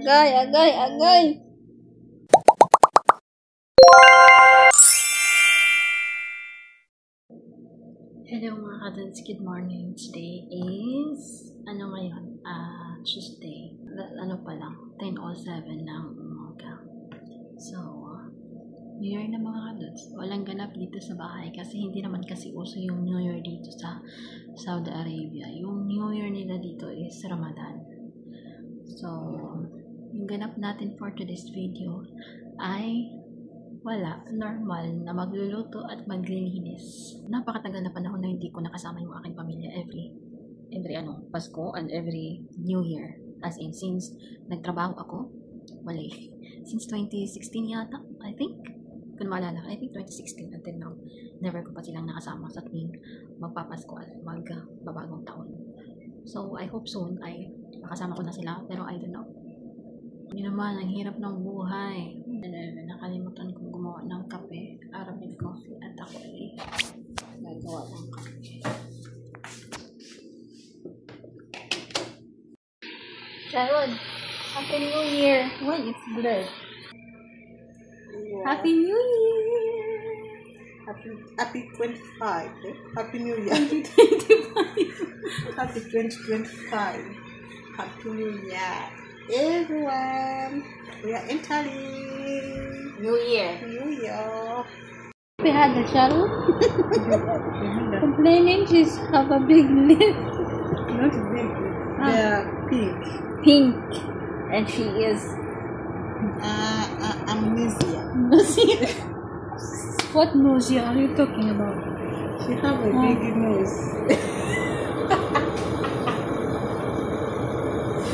Agay, agay, agay. Hello mga kadals, good morning. Today is, ngayon? Tuesday. Pa lang, 10:07 ng umaga. So, New Year na mga kadals. Walang ganap dito sa bahay kasi hindi naman kasi uso yung New Year dito sa Saudi Arabia. Yung New Year nila dito is Ramadan. So, yung ganap natin for today's video ay wala, normal na magluluto at maglilinis. Napakatagal na panahon na hindi ko nakasama yung aking pamilya every Pasko and every New Year. As in, since nagtrabaho ako, since 2016 yata, I think. Kung maalala, I think 2016 until now, never ko pa silang nakasama sa tuwing magpapasko at magbabagong taon. So, I hope soon ay makasama ko na sila, pero I don't know. Hindi naman, ang hirap ng buhay. Nakalimutan kong gumawa ng kape, Arabic coffee, at ako ay nagawa ng kape. Sharon, Happy New Year! Why it's blurred? Yeah. Happy New Year! Happy 25, eh? Happy New Year. 2025. Happy 2025. Happy New Year. Everyone, we are entering New Year. New Year. We had the Sharon complaining she's have a big lip. Not big, they're pink. Pink. And she is Amnesia. What nausea are you talking about? She have a big nose.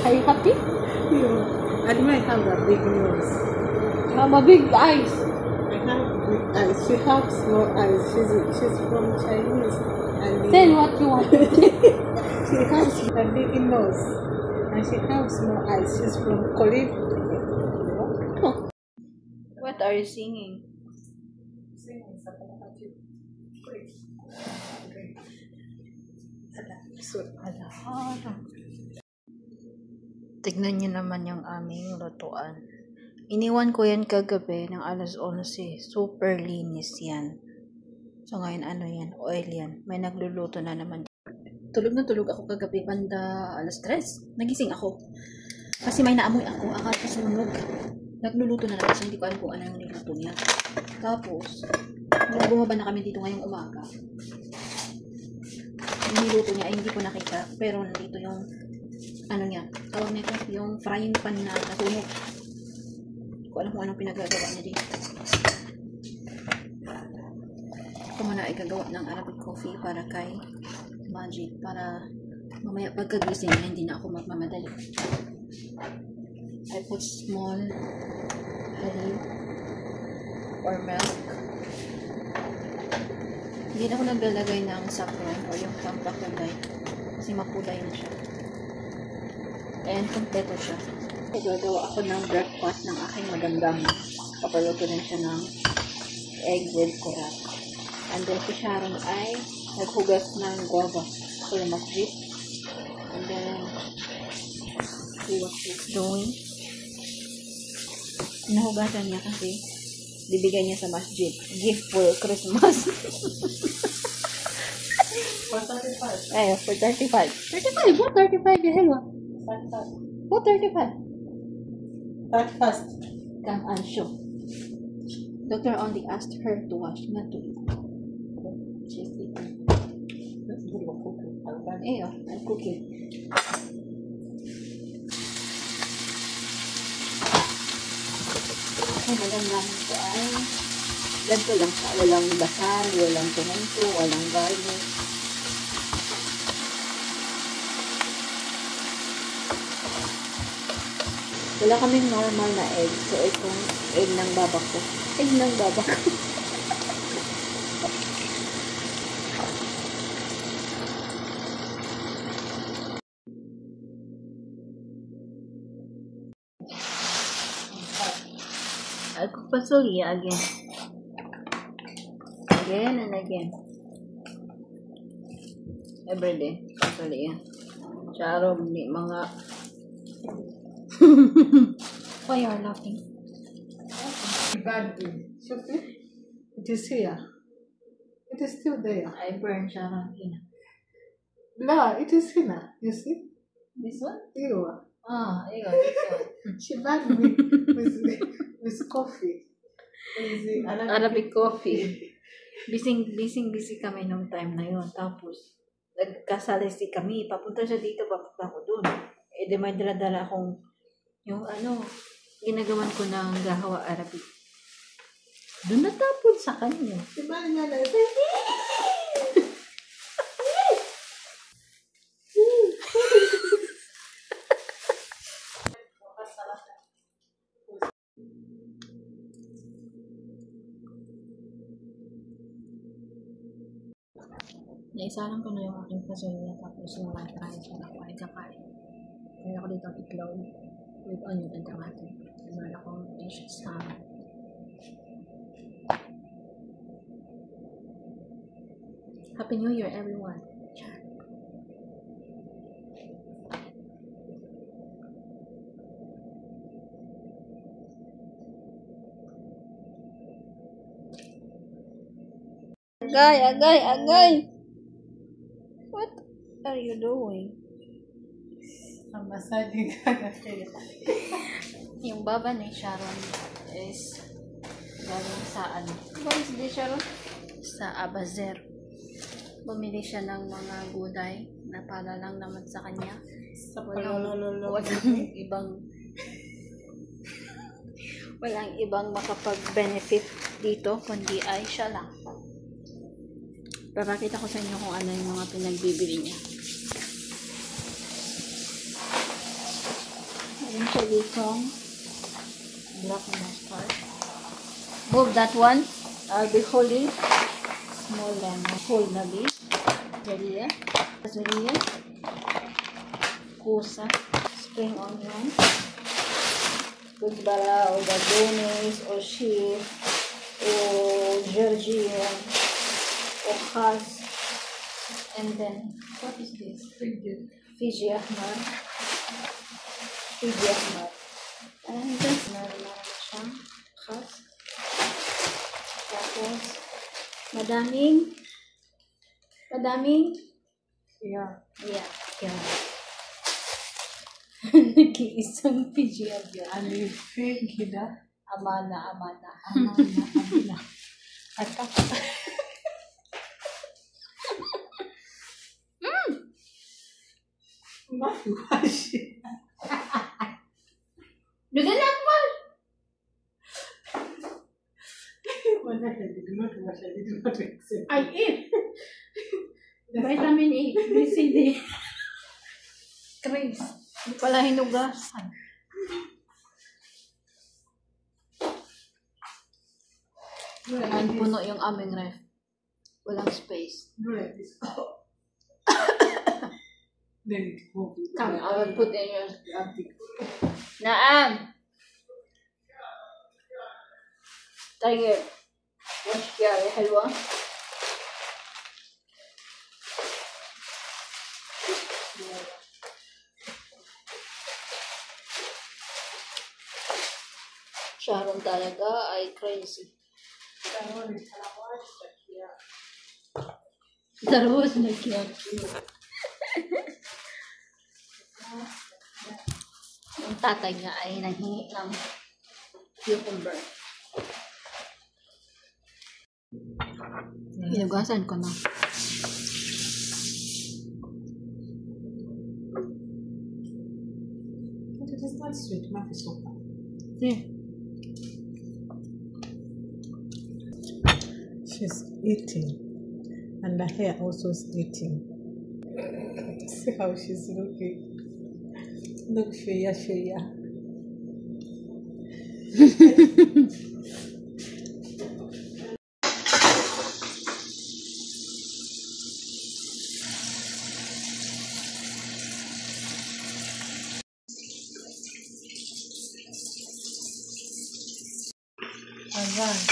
Are you happy? I might have a big nose. You have a big eyes. I have big eyes. She has small eyes. She's from Chinese. And Tell what you want. she has a big nose. And she has small eyes. She's from Korea. What are you singing? Tignan niyo naman yung aming lutuan. Iniwan ko yan kagabi ng alas 11. Super linis yan. So ngayon yan? Oil yan. May nagluluto na naman. Tulog na tulog ako kagabi banda alas 3. Nagising ako. Kasi may naamoy ako. Akala ko sunog. Nagluluto na naman. So hindi ko alam kung ano yung niluto niya. Tapos, nung bumaba na kami dito ngayong umaga, yung niluto niya ay hindi ko nakita. Pero nandito yung niya, tawag nito, yung frying pan na nasunog. Hindi ko alam kung anong pinagagawa niya dito. Ito muna ay gagawa ng Arabic coffee para kay Majid, para mamaya pagkagising na hindi na ako magmamadali. I put small halib or milk. Hindi na ako naglalagay ng saffron o yung pampakulay kasi makulay na siya. And kompleto siya. Gagawa ako ng breakfast ng aking magandang. Papaluto din siya ng egg with kurat. And then si Sharon ay naghugas ng guava for the masjid. And then see what she's doing. Nahugasan niya kasi bibigay niya sa masjid. Gift for Christmas. For 35. Ay, for 35. 35? What 35? The hell? What 35? 31st. Come and show. Doctor only asked her to wash, not to eat. She's eating. I'm cooking. Ay, malam namin ito ay ganito lang siya. Walang basal, walang tomato, walang garlic. Wala kaming normal na egg. So, itong egg ng baba ko. Egg ng baba ko. I'll cook pasulia again. Again and again. Everyday. Pasulia. Charo, mga Why you are laughing? Bad day. It is here. It is still there. I burned Sharon. No, it is here. You see? This one? You. Ah, this one. She burned me with coffee. With the Arabic coffee. Busy kami nung time na yun. Tapos, nagkasalisi kami. Papunta siya dito, papunta ko dun. Eh, di may dala-dala akong yung ginagawan ko ng gahawa Arabic. Doon natapon sa kanya. Si Mari nga na. Naisalang ko na yung aking fasolya tapos yung white rice na ako ay kakain. Kaya ako dito ang itlog with onion and tomato. Meron akong fish salad. Happy New Year, everyone! Agay! What are you doing? I'm massaging her. Yung baba ni Sharon is galing sa What is this, Sharon? Sa Abazer. Bumili siya ng mga gulay na para lang naman sa kanya. Walang ibang makapag-benefit dito kundi ay siya lang. Papakita ko sa inyo kung ano yung mga pinagbibili niya. Meron siya ditong black mustard. Move that one. I'll be holding small lemon. Whole na beef. Basilya. Kusa. Spring onion. Kuzbara o bagones o sheep o Georgian o khas. And then, what is this? Fiji Ahmad. And then, meron siyang khas. Tapos, madaming Yeah. Nag-iisang Fiji Ahmad. And you feel gida. Amana. Mafuashi. Do they not want? When I did not wash, I did not accept. I eat. Vitamin A, BCD. Chris, hindi pala hinugasan. Ang puno yung aming ref. Walang space. Bread is Then it won't be. Come, I will put in your... Naam! Tiger. Wash kya hai halwa? Sharon talaga ay crazy. Darwas na kya. Yung tatay niya ay nanghingi ng cucumber. Hinugasan ko na. It is not sweet, not sopa. Yeah. She's eating, and the hair also is eating. See how she's looking. Look, Shreya. Advance.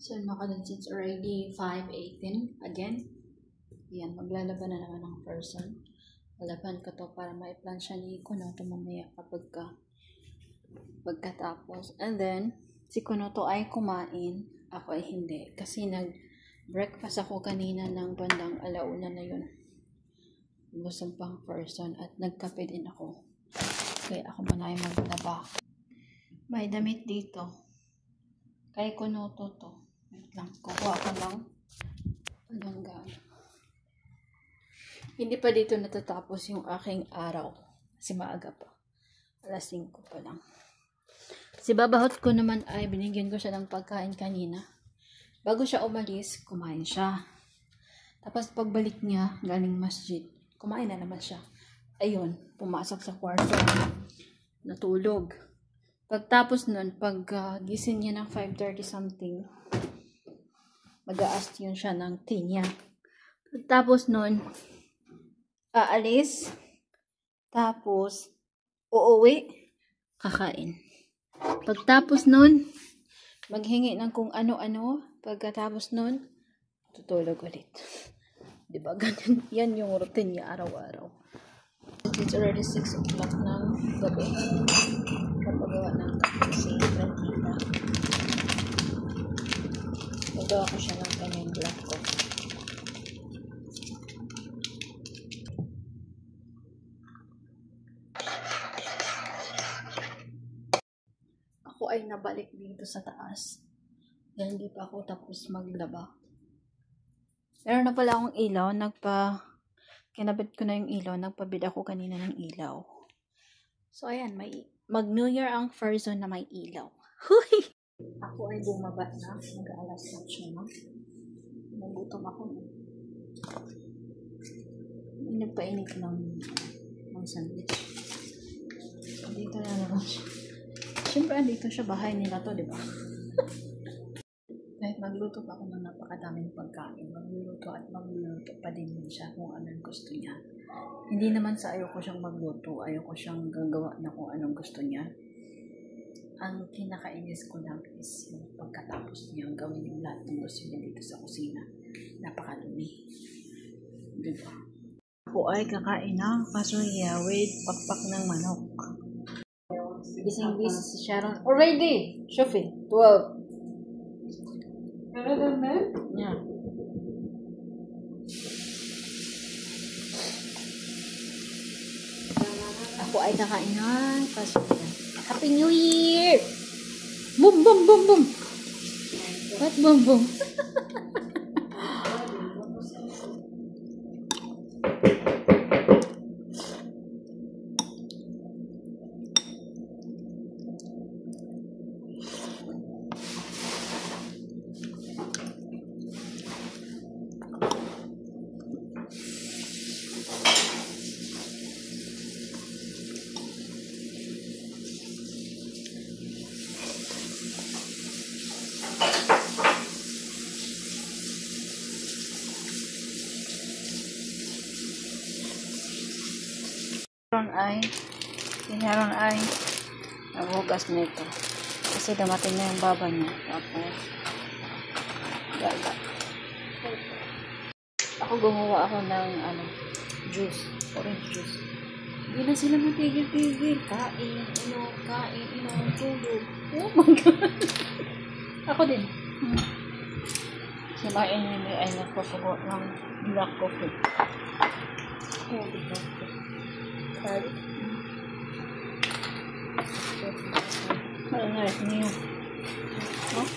So, makadans, it's already 5:18 again. Yan, maglalaban na naman ng person. Lalaban ko to para maiplansya ni Kuno to mamaya pagkatapos. And then, si Kuno to ay kumain. Ako ay hindi. Kasi nag-breakfast ako kanina ng bandang 1:00 na yun. Busog pang person at nagkape din ako. Kaya ako muna ay maglaba. May damit dito. Kay Kuno to. Wait lang, kukuha ko lang palanggan. Hindi pa dito natatapos yung aking araw. Kasi maaga pa. 5:00 pa lang. Si babahot ko naman ay binigyan ko siya ng pagkain kanina. Bago siya umalis, kumain siya. Tapos pagbalik niya, galing masjid, kumain na naman siya. Ayun, pumasok sa kwarto. Natulog. Pagtapos nun, pag gising niya ng 5:30 something, mag-aast yun siya ng tea niya. Pagtapos nun, aalis, tapos uuwi, kakain. Pagtapos nun, maghingi ng kung ano-ano, pagkatapos nun, tutulog ulit. Diba? Ganyan, yan yung routine niya araw-araw. It's already 6 o'clock ng gabi. Kapagawa ng kasi plantita. Magawa ko siya ng kanyang black coffee. Ako ay nabalik dito sa taas. Dahil hindi pa ako tapos maglaba. Meron na pala akong ilaw. Kinabit ko na yung ilaw. Nagpabid ako kanina ng ilaw. So, ayan. Mag-New Year ang first zone na may ilaw. Huy! Ako ay bumaba na. Mag-aalas na siya, no? Nagutom ako. Nagpainit ng sandwich. Dito na naman siya. Siyempre, andito siya. Bahay nila to, di ba? Kahit magluto pa ako ng napakadaming pagkain, magluluto pa din siya kung anong gusto niya. Hindi naman sa ayaw ko siyang magluto, ayaw ko siyang gagawa na kung anong gusto niya. Ang kinakainis ko lang is yung pagkatapos niya gawin yung lahat ng gusto niya dito sa kusina. Napakadumi. Diba? Ako ay kakain ng pasuya with pakpak ng manok. Bising-busy si Sharon. Already! Shofi, 12. Yeah. Ako ay kakain ng pasuya. Happy New Year! Boom, boom, boom, boom! What boom, boom? Si Sharon ay naghugas nito kasi damating na yung baba niya. Tapos gala. Ako gumawa ako ng juice, orange juice. Hindi na sila matigil-tigil. Kain, tulog. Oh my God. Ako din. Si Maenili ay nagpapagawa ng black coffee. Oh, diba? Sorry. Nice niyo. Oh?